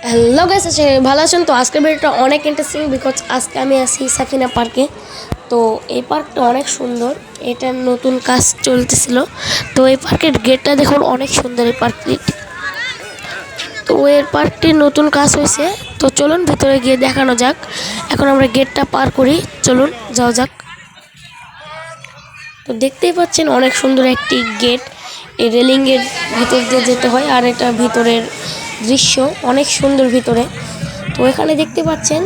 Hello guys, ভালো আছেন? তো আজকের ভিডিওটা অনেক ইন্টারেস্টিং বিকজ আজকে আমি আছি সাকিনা পার্কে। তো এই পার্কটা অনেক সুন্দর, এটা নতুন কাজ চলতেছিল। তো এই পার্কের গেটটা দেখুন, অনেক সুন্দর এই পার্কটি। তো এর পার্কটির নতুন কাজ হয়েছে, তো চলুন ভিতরে গিয়ে দেখানো যাক। এখন আমরা গেটটা পার করি, চলুন যাওয়া যাক। তো দেখতেই পাচ্ছেন অনেক সুন্দর একটি গেট, এই রেলিংয়ের ভিতর দিয়ে যেতে হয়। আর এটা ভিতরের দৃশ্য অনেক সুন্দর ভিতরে। তো এখানে দেখতে পাচ্ছেন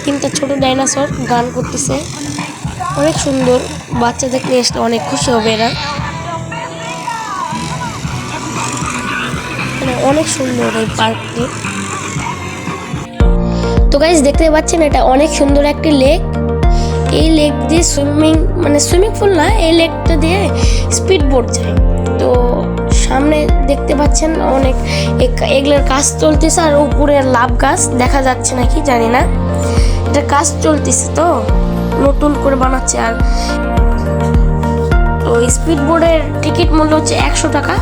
তিনটা ছোট ডাইনোসর গান করতেছে, অনেক সুন্দর। বাচ্চাদের নিয়ে আসলে অনেক খুশি হবে এরা। অনেক সুন্দর এই পার্কটি। তো গাইস দেখতে পাচ্ছেন এটা অনেক সুন্দর একটি লেক। এই লেক দিয়ে সুইমিং পুল না, এই লেকটা দিয়ে স্পিড বোট যায়। তো সামনে দেখতে পাচ্ছেন অনেক এগুলোর কাজ চলতেছে, আর উপরে লাভ গাছ দেখা যাচ্ছে নাকি জানি না, এটা কাজ চলতেছে তো নতুন করে বানাচ্ছে। আর তো স্পিড বোর্ডের টিকিট মূল্য হচ্ছে 100 টাকা।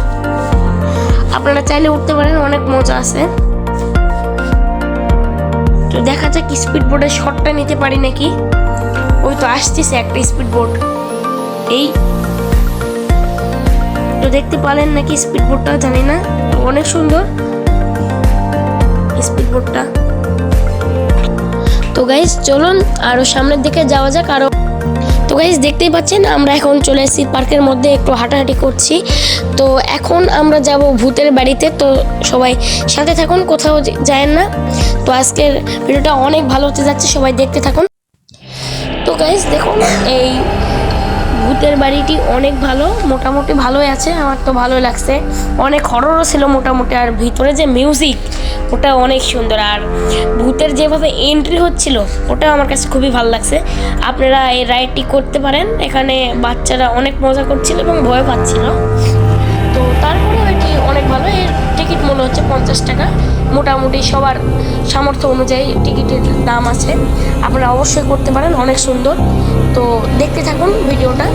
আপনারা চাইলে উঠতে পারেন, অনেক মজা আছে। তো দেখা যাক স্পিড বোর্ডের শটটা নিতে পারি নাকি। ওই তো আসতেছে একটা স্পিড বোট, এই তো দেখতে পারেন নাকি স্পিড বোটটা জানি না। অনেক সুন্দর স্পিড বোটটা। তো গাইস চলুন আরো সামনের দিকে যাওয়া যাক আরো। তো গাইস দেখতেই পাচ্ছেন আমরা এখন চলে এসেছি পার্কের মধ্যে, একটু হাঁটাহাঁটি করছি। তো এখন আমরা যাব ভূতের বাড়িতে। তো সবাই সাথে থাকুন, কোথাও যায় না। তো আজকের ভিডিওটা অনেক ভালো হতে যাচ্ছে, সবাই দেখতে থাকুন। তো গাইস দেখুন, এই ভূতের বাড়িটি অনেক ভালো, মোটামুটি ভালোই আছে, আমার তো ভালোই লাগছে। অনেক হররও ছিল মোটামুটি, আর ভিতরে যে মিউজিক ওটা অনেক সুন্দর। আর ভূতের যেভাবে এন্ট্রি হচ্ছিল ওটা আমার কাছে খুবই ভালো লাগছে। আপনারা এই রাইডটি করতে পারেন, এখানে বাচ্চারা অনেক মজা করছিল এবং ভয় পাচ্ছিল। তো তারপরে এটি অনেক ভালো। এর টিকিট মূল্য হচ্ছে 50 টাকা। মোটামুটি সবার সামর্থ্য অনুযায়ী টিকিটের দাম আছে, আপনারা অবশ্যই করতে পারেন, অনেক সুন্দর। তো দেখতে থাকুন ভিডিওটা।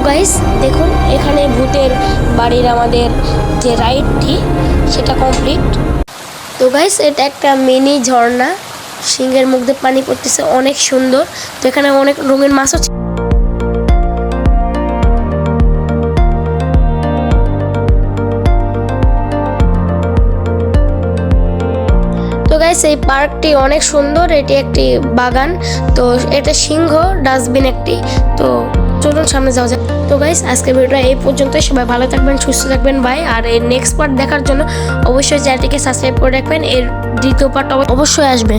গাইস দেখুন, এখানে ভূতের বাড়ির আমাদের যে রাইডটি সেটা কমপ্লিট। তো গাইস এটা একটা মিনি ঝর্ণা, সিংহের মুখ দিয়ে পানি পড়তেছে, অনেক সুন্দর। তো এখানে অনেক রঙিন মাছও। তো গাইস এই পার্কটি অনেক সুন্দর, এটি একটি বাগান। তো এটা সিংহ ডাস্টবিন একটি। তো চলুন সামনে যাওয়া যাক। তো গাইস আজকের ভিডিওটা এই পর্যন্তই, সবাই ভালো থাকবেন, সুস্থ থাকবেন, বাই। আর এর নেক্সট পার্ট দেখার জন্য অবশ্যই চ্যানেলটিকে সাবস্ক্রাইব করে রাখবেন, এর দ্বিতীয় পার্ট অবশ্যই আসবে।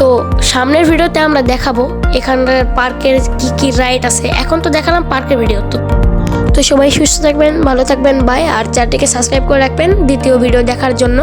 তো সামনের ভিডিওতে আমরা দেখাবো এখানকার পার্কের কি কি রাইড আছে। এখন তো দেখালাম পার্কের ভিডিও। তো সবাই সুস্থ থাকবেন, ভালো থাকবেন, বাই। আর চ্যানেলটিকে সাবস্ক্রাইব করে রাখবেন দ্বিতীয় ভিডিও দেখার জন্য।